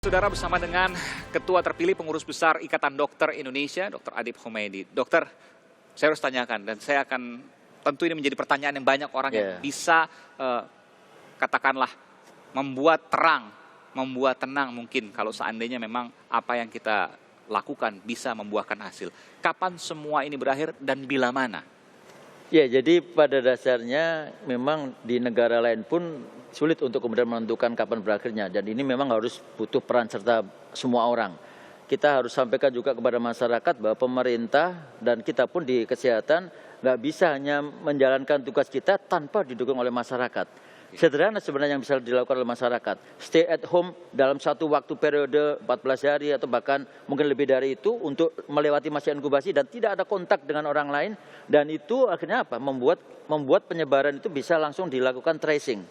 Saudara, bersama dengan Ketua terpilih Pengurus Besar Ikatan Dokter Indonesia, Dr. Adip Khomeidi. Dokter, saya harus tanyakan, dan saya akan, tentu ini menjadi pertanyaan yang banyak orang yang bisa, katakanlah, membuat terang, membuat tenang mungkin kalau seandainya memang apa yang kita lakukan bisa membuahkan hasil. Kapan semua ini berakhir dan bila mana? Ya, jadi pada dasarnya memang di negara lain pun sulit untuk kemudian menentukan kapan berakhirnya. Dan ini memang harus butuh peran serta semua orang. Kita harus sampaikan juga kepada masyarakat bahwa pemerintah dan kita pun di kesehatan nggak bisa hanya menjalankan tugas kita tanpa didukung oleh masyarakat. Sederhana sebenarnya yang bisa dilakukan oleh masyarakat. Stay at home dalam satu waktu periode 14 hari atau bahkan mungkin lebih dari itu untuk melewati masa inkubasi dan tidak ada kontak dengan orang lain. Dan itu akhirnya apa? Membuat penyebaran itu bisa langsung dilakukan tracing.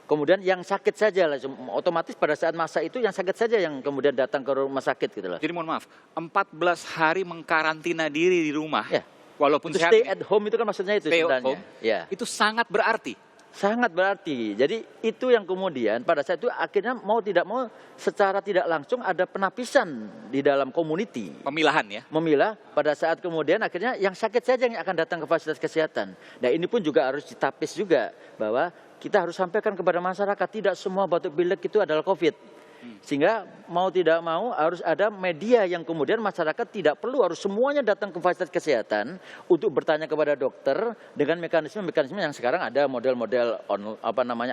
Kemudian yang sakit saja, otomatis pada saat masa itu yang sakit saja yang kemudian datang ke rumah sakit gitu loh. Jadi mohon maaf, 14 hari mengkarantina diri di rumah, ya. Walaupun itu sehat, stay at home itu kan maksudnya itu sebenarnya. Ya. Itu sangat berarti. Sangat berarti. Jadi itu yang kemudian pada saat itu akhirnya mau tidak mau secara tidak langsung ada penapisan di dalam community. Pemilahan ya? Memilah pada saat kemudian akhirnya yang sakit saja yang akan datang ke fasilitas kesehatan. Nah ini pun juga harus ditapis juga bahwa kita harus sampaikan kepada masyarakat tidak semua batuk pilek itu adalah COVID. Sehingga mau tidak mau harus ada media yang kemudian masyarakat tidak perlu harus semuanya datang ke fasilitas kesehatan untuk bertanya kepada dokter dengan mekanisme-mekanisme yang sekarang ada model-model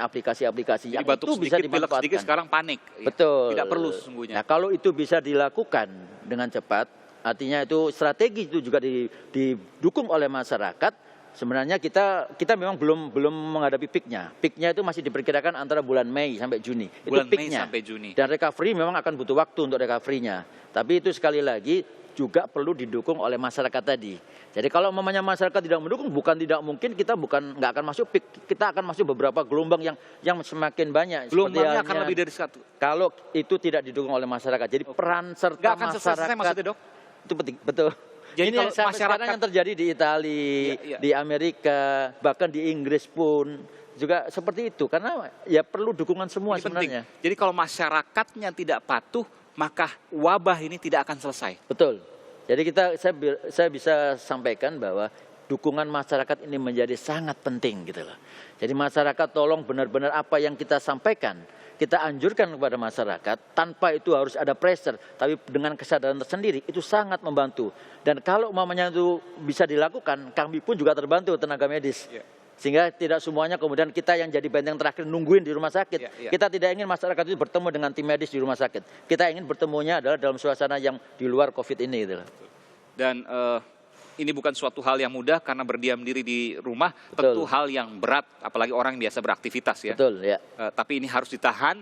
aplikasi-aplikasi yang batuk itu bisa dimanfaatkan. Sedikit sekarang panik. Betul. Tidak perlu sesungguhnya. Nah kalau itu bisa dilakukan dengan cepat, artinya itu strategi itu juga didukung oleh masyarakat. Sebenarnya kita memang belum menghadapi peaknya. Peaknya itu masih diperkirakan antara bulan Mei sampai Juni. Bulan itu peaknya. Mei sampai Juni. Dan recovery memang akan butuh waktu untuk recovery-nya. Tapi itu sekali lagi juga perlu didukung oleh masyarakat tadi. Jadi kalau mamanya masyarakat tidak mendukung, bukan tidak mungkin kita nggak akan masuk peak. Kita akan masuk beberapa gelombang yang semakin banyak. Gelombangnya akan lebih dari satu. Kalau itu tidak didukung oleh masyarakat. Jadi peran serta nggak akan masyarakat. Selesai maksudnya, Dok? Itu penting, betul. Jadi ini kalau sampai sekarang yang terjadi di Italia, di Amerika, bahkan di Inggris pun juga seperti itu. Karena ya perlu dukungan semua ini sebenarnya. Penting. Jadi kalau masyarakatnya tidak patuh, maka wabah ini tidak akan selesai. Betul. Jadi saya bisa sampaikan bahwa dukungan masyarakat ini menjadi sangat penting gitu loh. Jadi masyarakat tolong benar-benar apa yang kita sampaikan, kita anjurkan kepada masyarakat tanpa itu harus ada pressure, tapi dengan kesadaran tersendiri itu sangat membantu. Dan kalau umpamanya itu bisa dilakukan, kami pun juga terbantu tenaga medis. Sehingga tidak semuanya kemudian kita yang jadi benteng terakhir nungguin di rumah sakit. Kita tidak ingin masyarakat itu bertemu dengan tim medis di rumah sakit. Kita ingin bertemunya adalah dalam suasana yang di luar COVID ini gitu. Dan ini bukan suatu hal yang mudah karena berdiam diri di rumah. Betul. Tentu hal yang berat, apalagi orang yang biasa beraktivitas ya. Betul, ya. Tapi ini harus ditahan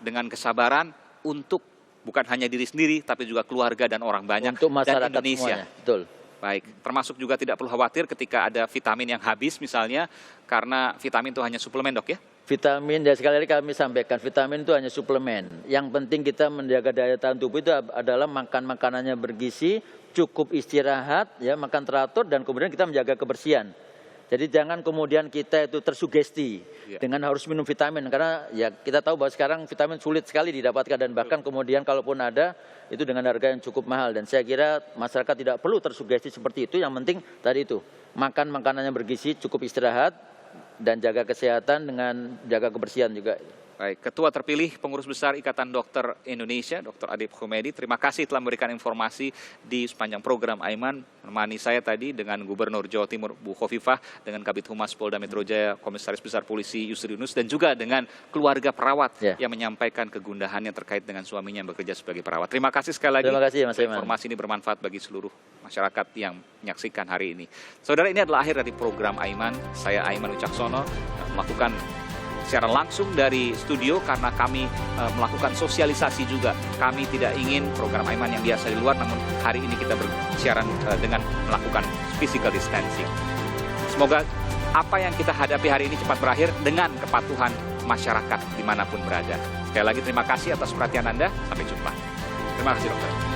dengan kesabaran untuk bukan hanya diri sendiri, tapi juga keluarga dan orang banyak untuk masyarakat dan Indonesia. Semuanya. Betul. Baik, termasuk juga tidak perlu khawatir ketika ada vitamin yang habis misalnya, karena vitamin itu hanya suplemen, Dok ya? Vitamin, ya sekali lagi kami sampaikan, vitamin itu hanya suplemen. Yang penting kita menjaga daya tahan tubuh itu adalah makan makanannya bergizi, cukup istirahat, ya makan teratur, dan kemudian kita menjaga kebersihan. Jadi jangan kemudian kita itu tersugesti dengan harus minum vitamin. Karena ya kita tahu bahwa sekarang vitamin sulit sekali didapatkan dan bahkan kemudian kalaupun ada itu dengan harga yang cukup mahal. Dan saya kira masyarakat tidak perlu tersugesti seperti itu. Yang penting tadi itu makan makanannya bergizi, cukup istirahat dan jaga kesehatan dengan jaga kebersihan juga. Baik, Ketua terpilih Pengurus Besar Ikatan Dokter Indonesia, Dr. Adip Khomeidi, terima kasih telah memberikan informasi di sepanjang program Aiman. Menemani saya tadi dengan Gubernur Jawa Timur Bu Khofifah, dengan Kabid Humas Polda Metro Jaya, Komisaris Besar Polisi Yusri Yunus, dan juga dengan keluarga perawat yang menyampaikan kegundahannya terkait dengan suaminya yang bekerja sebagai perawat. Terima kasih sekali lagi. Terima kasih, Mas Aiman. Informasi ini bermanfaat bagi seluruh masyarakat yang menyaksikan hari ini. Saudara, ini adalah akhir dari program Aiman. Saya Aiman Wicaksono melakukan siaran langsung dari studio karena kami melakukan sosialisasi juga. Kami tidak ingin program Aiman yang biasa di luar, namun hari ini kita bersiaran dengan melakukan physical distancing. Semoga apa yang kita hadapi hari ini cepat berakhir dengan kepatuhan masyarakat dimanapun berada. Sekali lagi terima kasih atas perhatian Anda. Sampai jumpa. Terima kasih, Dokter.